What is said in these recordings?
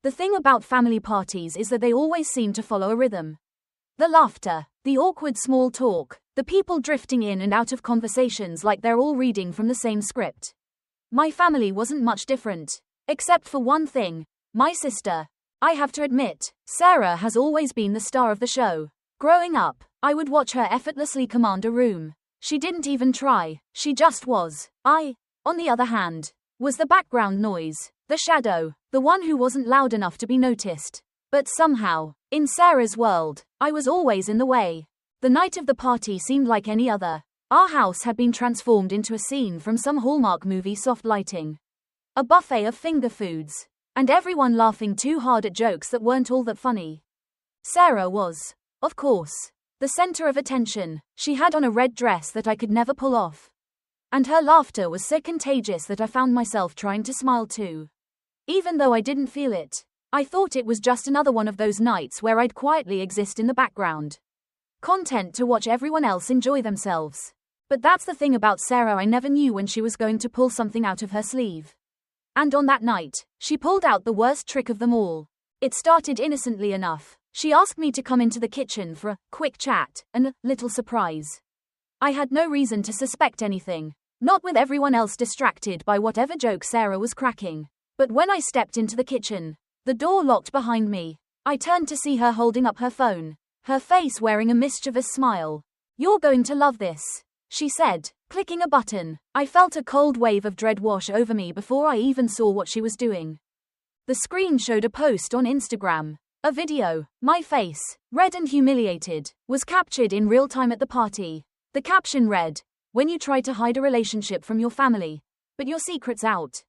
The thing about family parties is that they always seem to follow a rhythm. The laughter, the awkward small talk, the people drifting in and out of conversations like they're all reading from the same script. My family wasn't much different. Except for one thing, my sister. I have to admit, Sarah has always been the star of the show. Growing up, I would watch her effortlessly command a room. She didn't even try, she just was. I, on the other hand, was the background noise, the shadow, the one who wasn't loud enough to be noticed. But somehow, in Sarah's world, I was always in the way. The night of the party seemed like any other. Our house had been transformed into a scene from some Hallmark movie. Soft lighting, a buffet of finger foods, and everyone laughing too hard at jokes that weren't all that funny. Sarah was, of course, the center of attention. She had on a red dress that I could never pull off. And her laughter was so contagious that I found myself trying to smile too. Even though I didn't feel it, I thought it was just another one of those nights where I'd quietly exist in the background, content to watch everyone else enjoy themselves. But that's the thing about Sarah, I never knew when she was going to pull something out of her sleeve. And on that night, she pulled out the worst trick of them all. It started innocently enough. She asked me to come into the kitchen for a quick chat and a little surprise. I had no reason to suspect anything, not with everyone else distracted by whatever joke Sarah was cracking. But when I stepped into the kitchen, the door locked behind me. I turned to see her holding up her phone, her face wearing a mischievous smile. "You're going to love this," she said, clicking a button. I felt a cold wave of dread wash over me before I even saw what she was doing. The screen showed a post on Instagram. A video, my face, red and humiliated, was captured in real time at the party. The caption read, "When you try to hide a relationship from your family, but your secret's out."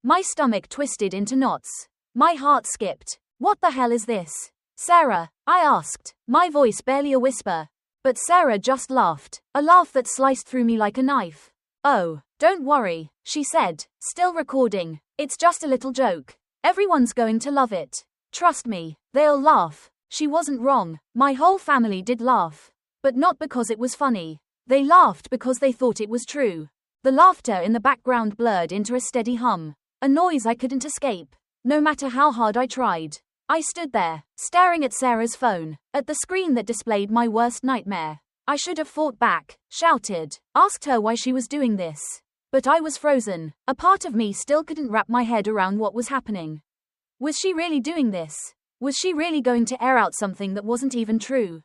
My stomach twisted into knots. My heart skipped. What the hell is this? "Sarah?" I asked, my voice barely a whisper. But Sarah just laughed, a laugh that sliced through me like a knife. "Oh, don't worry," she said, still recording. "It's just a little joke. Everyone's going to love it. Trust me, they'll laugh." She wasn't wrong. My whole family did laugh. But not because it was funny. They laughed because they thought it was true. The laughter in the background blurred into a steady hum, a noise I couldn't escape, no matter how hard I tried. I stood there, staring at Sarah's phone, at the screen that displayed my worst nightmare. I should have fought back, shouted, asked her why she was doing this. But I was frozen. A part of me still couldn't wrap my head around what was happening. Was she really doing this? Was she really going to air out something that wasn't even true?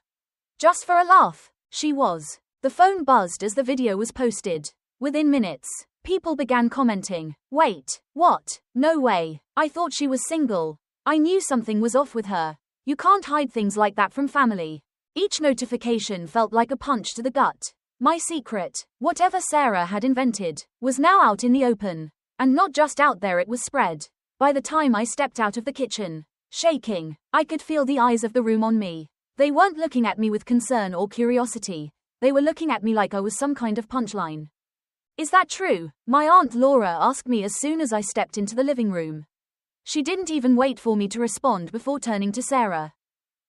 Just for a laugh? She was. The phone buzzed as the video was posted. Within minutes, people began commenting. "Wait, what? No way. I thought she was single. I knew something was off with her. You can't hide things like that from family." Each notification felt like a punch to the gut. My secret, whatever Sarah had invented, was now out in the open. And not just out there, it was spread. By the time I stepped out of the kitchen, shaking, I could feel the eyes of the room on me. They weren't looking at me with concern or curiosity. They were looking at me like I was some kind of punchline. "Is that true?" my Aunt Laura asked me as soon as I stepped into the living room. She didn't even wait for me to respond before turning to Sarah.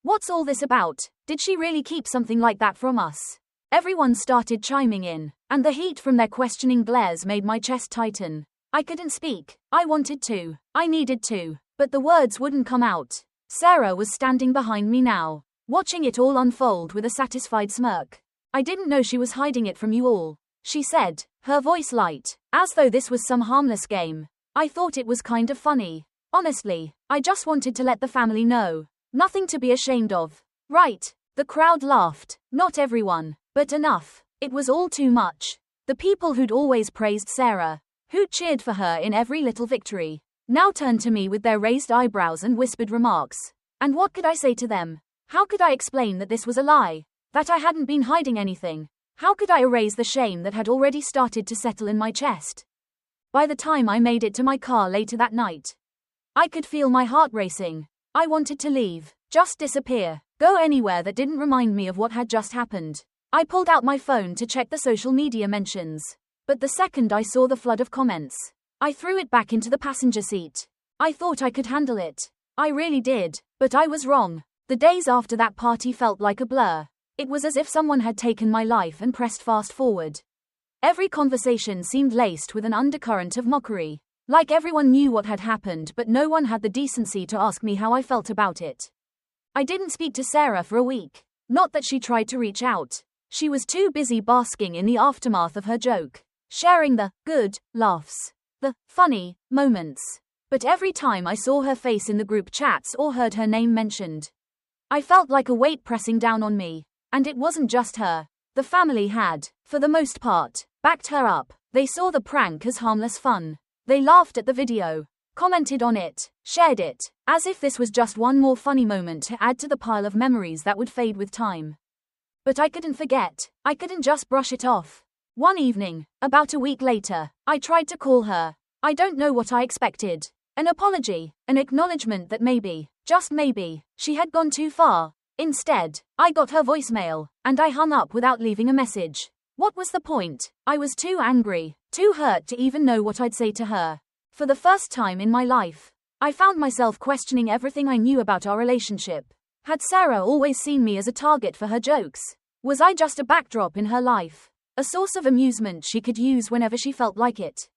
"What's all this about? Did she really keep something like that from us?" Everyone started chiming in, and the heat from their questioning glares made my chest tighten. I couldn't speak. I wanted to. I needed to. But the words wouldn't come out. Sarah was standing behind me now, watching it all unfold with a satisfied smirk. "I didn't know she was hiding it from you all," she said, her voice light, as though this was some harmless game. "I thought it was kind of funny. Honestly, I just wanted to let the family know. Nothing to be ashamed of." Right. The crowd laughed. Not everyone, but enough. It was all too much. The people who'd always praised Sarah, who'd cheered for her in every little victory, now turned to me with their raised eyebrows and whispered remarks. And what could I say to them? How could I explain that this was a lie? That I hadn't been hiding anything? How could I erase the shame that had already started to settle in my chest? By the time I made it to my car later that night, I could feel my heart racing. I wanted to leave, just disappear, go anywhere that didn't remind me of what had just happened. I pulled out my phone to check the social media mentions. But the second I saw the flood of comments, I threw it back into the passenger seat. I thought I could handle it. I really did, but I was wrong. The days after that party felt like a blur. It was as if someone had taken my life and pressed fast forward. Every conversation seemed laced with an undercurrent of mockery. Like everyone knew what had happened, but no one had the decency to ask me how I felt about it. I didn't speak to Sarah for a week. Not that she tried to reach out. She was too busy basking in the aftermath of her joke, sharing the good laughs, the funny moments. But every time I saw her face in the group chats or heard her name mentioned, I felt like a weight pressing down on me. And it wasn't just her. The family had, for the most part, backed her up. They saw the prank as harmless fun. They laughed at the video, commented on it, shared it, as if this was just one more funny moment to add to the pile of memories that would fade with time. But I couldn't forget. I couldn't just brush it off. One evening, about a week later, I tried to call her. I don't know what I expected. An apology, an acknowledgement that maybe, just maybe, she had gone too far. Instead, I got her voicemail, and I hung up without leaving a message. What was the point? I was too angry, too hurt to even know what I'd say to her. For the first time in my life, I found myself questioning everything I knew about our relationship. Had Sarah always seen me as a target for her jokes? Was I just a backdrop in her life? A source of amusement she could use whenever she felt like it?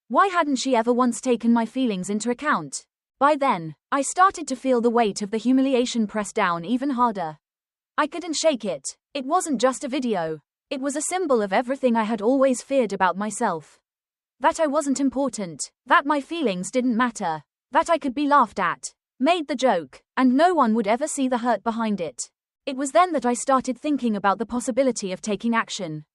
Why hadn't she ever once taken my feelings into account? By then, I started to feel the weight of the humiliation press down even harder. I couldn't shake it. It wasn't just a video. It was a symbol of everything I had always feared about myself. That I wasn't important, that my feelings didn't matter, that I could be laughed at, made the joke, and no one would ever see the hurt behind it. It was then that I started thinking about the possibility of taking action.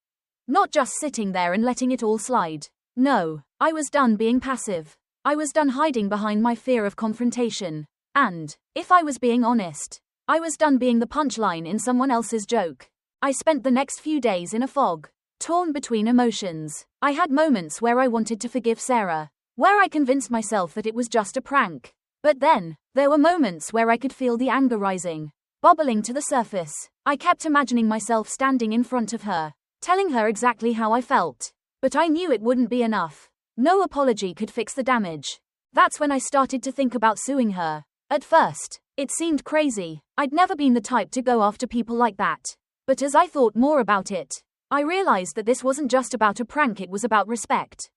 Not just sitting there and letting it all slide. No, I was done being passive. I was done hiding behind my fear of confrontation. And, if I was being honest, I was done being the punchline in someone else's joke. I spent the next few days in a fog, torn between emotions. I had moments where I wanted to forgive Sarah, where I convinced myself that it was just a prank. But then, there were moments where I could feel the anger rising, bubbling to the surface. I kept imagining myself standing in front of her, telling her exactly how I felt. But I knew it wouldn't be enough. No apology could fix the damage. That's when I started to think about suing her. At first, it seemed crazy. I'd never been the type to go after people like that. But as I thought more about it, I realized that this wasn't just about a prank, it was about respect,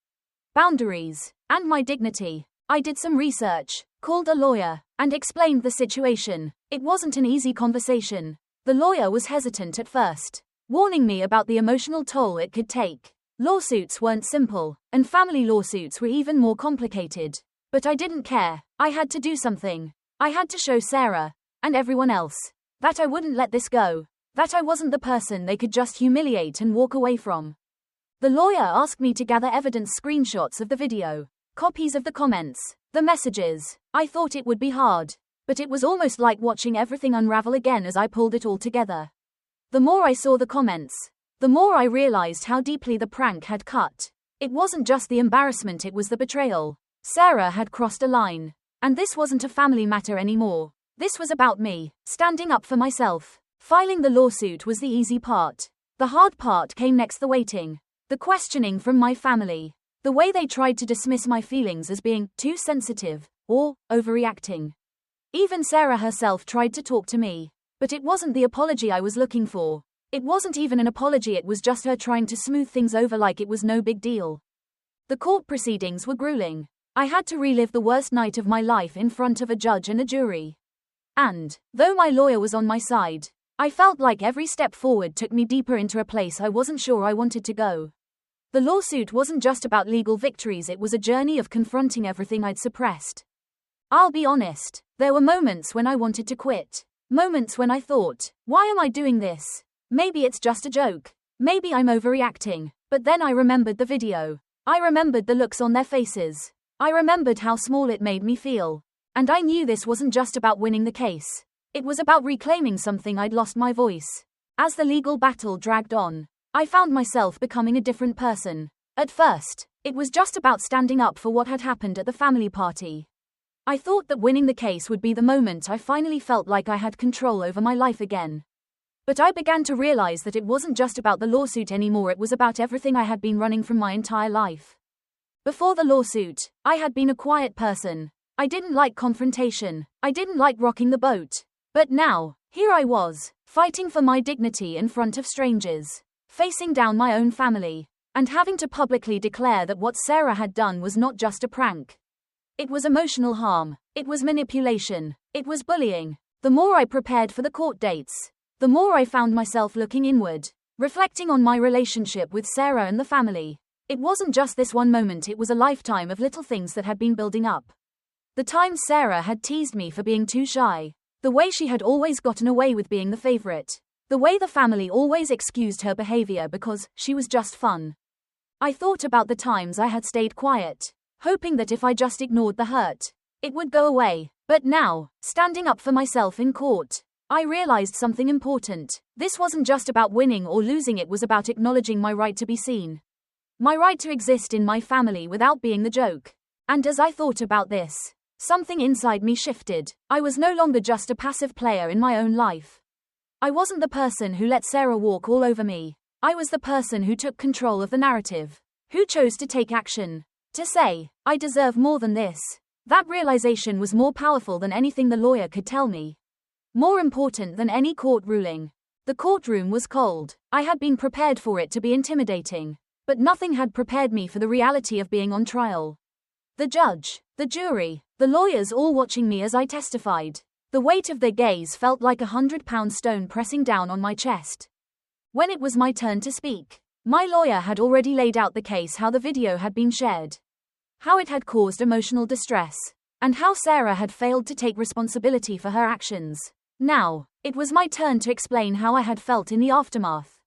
boundaries, and my dignity. I did some research, called a lawyer, and explained the situation. It wasn't an easy conversation. The lawyer was hesitant at first, warning me about the emotional toll it could take. Lawsuits weren't simple, and family lawsuits were even more complicated. But I didn't care. I had to do something. I had to show Sarah, and everyone else, that I wouldn't let this go. That I wasn't the person they could just humiliate and walk away from. The lawyer asked me to gather evidence, screenshots of the video, copies of the comments, the messages. I thought it would be hard, but it was almost like watching everything unravel again as I pulled it all together. The more I saw the comments, the more I realized how deeply the prank had cut. It wasn't just the embarrassment, it was the betrayal. Sarah had crossed a line. And this wasn't a family matter anymore. This was about me, standing up for myself. Filing the lawsuit was the easy part. The hard part came next, the waiting. The questioning from my family. The way they tried to dismiss my feelings as being too sensitive, or overreacting. Even Sarah herself tried to talk to me. But it wasn't the apology I was looking for. It wasn't even an apology, it was just her trying to smooth things over like it was no big deal. The court proceedings were grueling. I had to relive the worst night of my life in front of a judge and a jury. And, though my lawyer was on my side, I felt like every step forward took me deeper into a place I wasn't sure I wanted to go. The lawsuit wasn't just about legal victories, it was a journey of confronting everything I'd suppressed. I'll be honest, there were moments when I wanted to quit. Moments when I thought, why am I doing this? Maybe it's just a joke. Maybe I'm overreacting. But then I remembered the video. I remembered the looks on their faces. I remembered how small it made me feel. And I knew this wasn't just about winning the case. It was about reclaiming something I'd lost, my voice. As the legal battle dragged on, I found myself becoming a different person. At first, it was just about standing up for what had happened at the family party. I thought that winning the case would be the moment I finally felt like I had control over my life again. But I began to realize that it wasn't just about the lawsuit anymore, it was about everything I had been running from my entire life. Before the lawsuit, I had been a quiet person. I didn't like confrontation. I didn't like rocking the boat. But now, here I was, fighting for my dignity in front of strangers, facing down my own family, and having to publicly declare that what Sarah had done was not just a prank. It was emotional harm, it was manipulation, it was bullying. The more I prepared for the court dates, the more I found myself looking inward, reflecting on my relationship with Sarah and the family. It wasn't just this one moment, it was a lifetime of little things that had been building up. The times Sarah had teased me for being too shy, the way she had always gotten away with being the favorite, the way the family always excused her behavior because she was just fun. I thought about the times I had stayed quiet, hoping that if I just ignored the hurt, it would go away. But now, standing up for myself in court, I realized something important. This wasn't just about winning or losing, it was about acknowledging my right to be seen. My right to exist in my family without being the joke. And as I thought about this, something inside me shifted. I was no longer just a passive player in my own life. I wasn't the person who let Sarah walk all over me. I was the person who took control of the narrative, who chose to take action, to say, I deserve more than this. That realization was more powerful than anything the lawyer could tell me. More important than any court ruling. The courtroom was cold. I had been prepared for it to be intimidating, but nothing had prepared me for the reality of being on trial. The judge, the jury, the lawyers all watching me as I testified. The weight of their gaze felt like 100-pound stone pressing down on my chest. When it was my turn to speak, my lawyer had already laid out the case, how the video had been shared, how it had caused emotional distress, and how Sarah had failed to take responsibility for her actions. Now, it was my turn to explain how I had felt in the aftermath.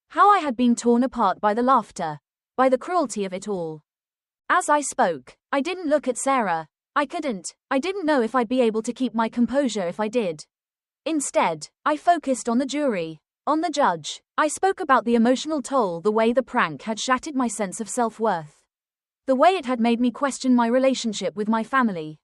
How I had been torn apart by the laughter, by the cruelty of it all. As I spoke, I didn't look at Sarah. I couldn't. I didn't know if I'd be able to keep my composure if I did. Instead, I focused on the jury, on the judge. I spoke about the emotional toll, the way the prank had shattered my sense of self-worth. The way it had made me question my relationship with my family.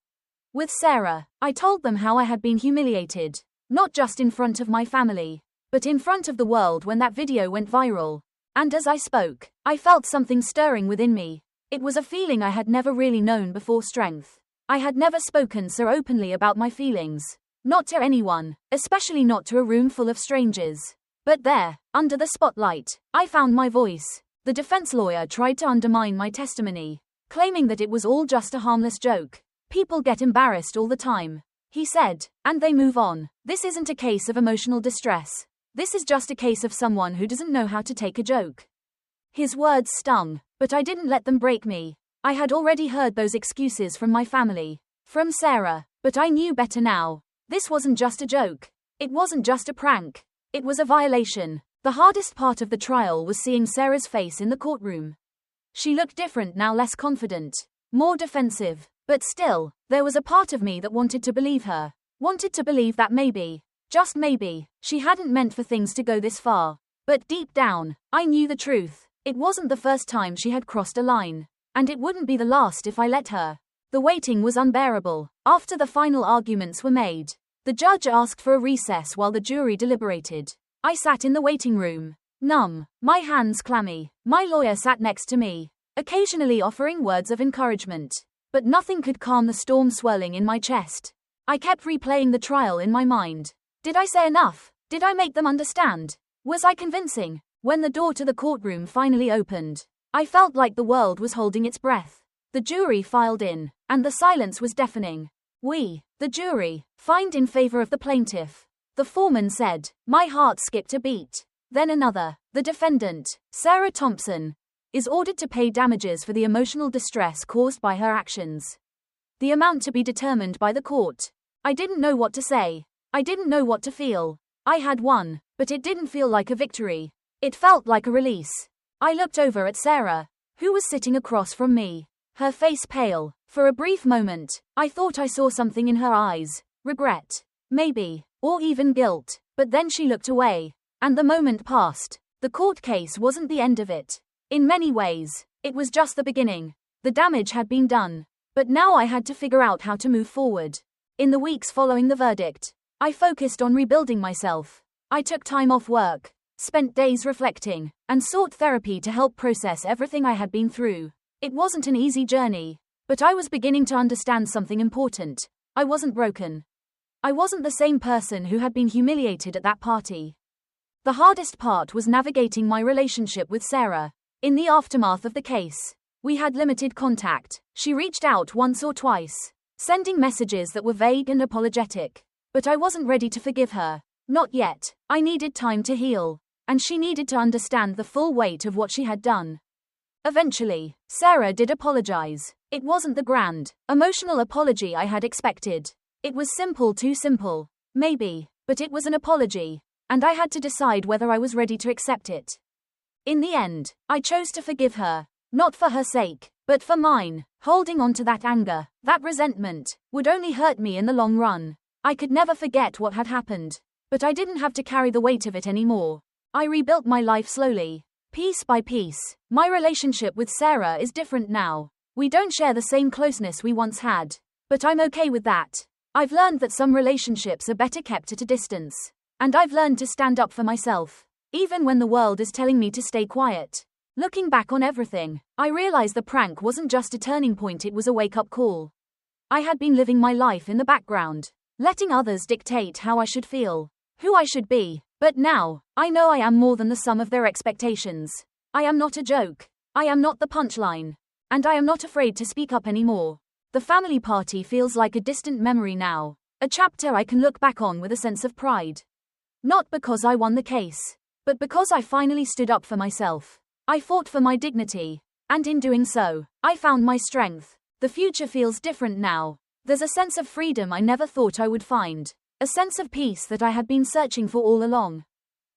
With Sarah, I told them how I had been humiliated, not just in front of my family, but in front of the world when that video went viral. And as I spoke, I felt something stirring within me. It was a feeling I had never really known before, strength. I had never spoken so openly about my feelings. Not to anyone, especially not to a room full of strangers. But there, under the spotlight, I found my voice. The defense lawyer tried to undermine my testimony, claiming that it was all just a harmless joke. People get embarrassed all the time, he said, and they move on. This isn't a case of emotional distress. This is just a case of someone who doesn't know how to take a joke. His words stung, but I didn't let them break me. I had already heard those excuses from my family, from Sarah, but I knew better now. This wasn't just a joke. It wasn't just a prank. It was a violation. The hardest part of the trial was seeing Sarah's face in the courtroom. She looked different now, less confident, more defensive, but still, there was a part of me that wanted to believe her, wanted to believe that maybe, just maybe, she hadn't meant for things to go this far. But deep down, I knew the truth. It wasn't the first time she had crossed a line, and it wouldn't be the last if I let her. The waiting was unbearable. After the final arguments were made, the judge asked for a recess while the jury deliberated. I sat in the waiting room, numb, my hands clammy. My lawyer sat next to me, occasionally offering words of encouragement. But nothing could calm the storm swirling in my chest. I kept replaying the trial in my mind. Did I say enough? Did I make them understand? Was I convincing? When the door to the courtroom finally opened, I felt like the world was holding its breath. The jury filed in, and the silence was deafening. We, the jury, find in favor of the plaintiff. The foreman said. My heart skipped a beat. Then another. The defendant, Sarah Thompson, is ordered to pay damages for the emotional distress caused by her actions. The amount to be determined by the court. I didn't know what to say. I didn't know what to feel. I had won, but it didn't feel like a victory. It felt like a release. I looked over at Sarah, who was sitting across from me, her face pale. For a brief moment, I thought I saw something in her eyes. Regret. Maybe. Or even guilt. But then she looked away. And the moment passed. The court case wasn't the end of it. In many ways, it was just the beginning. The damage had been done. But now I had to figure out how to move forward. In the weeks following the verdict, I focused on rebuilding myself. I took time off work, spent days reflecting, and sought therapy to help process everything I had been through. It wasn't an easy journey, but I was beginning to understand something important. I wasn't broken. I wasn't the same person who had been humiliated at that party. The hardest part was navigating my relationship with Sarah. In the aftermath of the case, we had limited contact. She reached out once or twice, sending messages that were vague and apologetic. But I wasn't ready to forgive her. Not yet. I needed time to heal. And she needed to understand the full weight of what she had done. Eventually, Sarah did apologize. It wasn't the grand, emotional apology I had expected. It was simple, too simple. Maybe, but it was an apology. And I had to decide whether I was ready to accept it. In the end, I chose to forgive her. Not for her sake, but for mine. Holding on to that anger, that resentment, would only hurt me in the long run. I could never forget what had happened. But I didn't have to carry the weight of it anymore. I rebuilt my life slowly, piece by piece. My relationship with Sarah is different now. We don't share the same closeness we once had. But I'm okay with that. I've learned that some relationships are better kept at a distance. And I've learned to stand up for myself, even when the world is telling me to stay quiet. Looking back on everything, I realized the prank wasn't just a turning point, it was a wake-up call. I had been living my life in the background, letting others dictate how I should feel, who I should be. But now, I know I am more than the sum of their expectations. I am not a joke. I am not the punchline. And I am not afraid to speak up anymore. The family party feels like a distant memory now, a chapter I can look back on with a sense of pride. Not because I won the case, but because I finally stood up for myself. I fought for my dignity, and in doing so, I found my strength. The future feels different now. There's a sense of freedom I never thought I would find, a sense of peace that I had been searching for all along.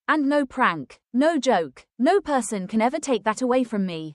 And no prank, no joke, no person can ever take that away from me.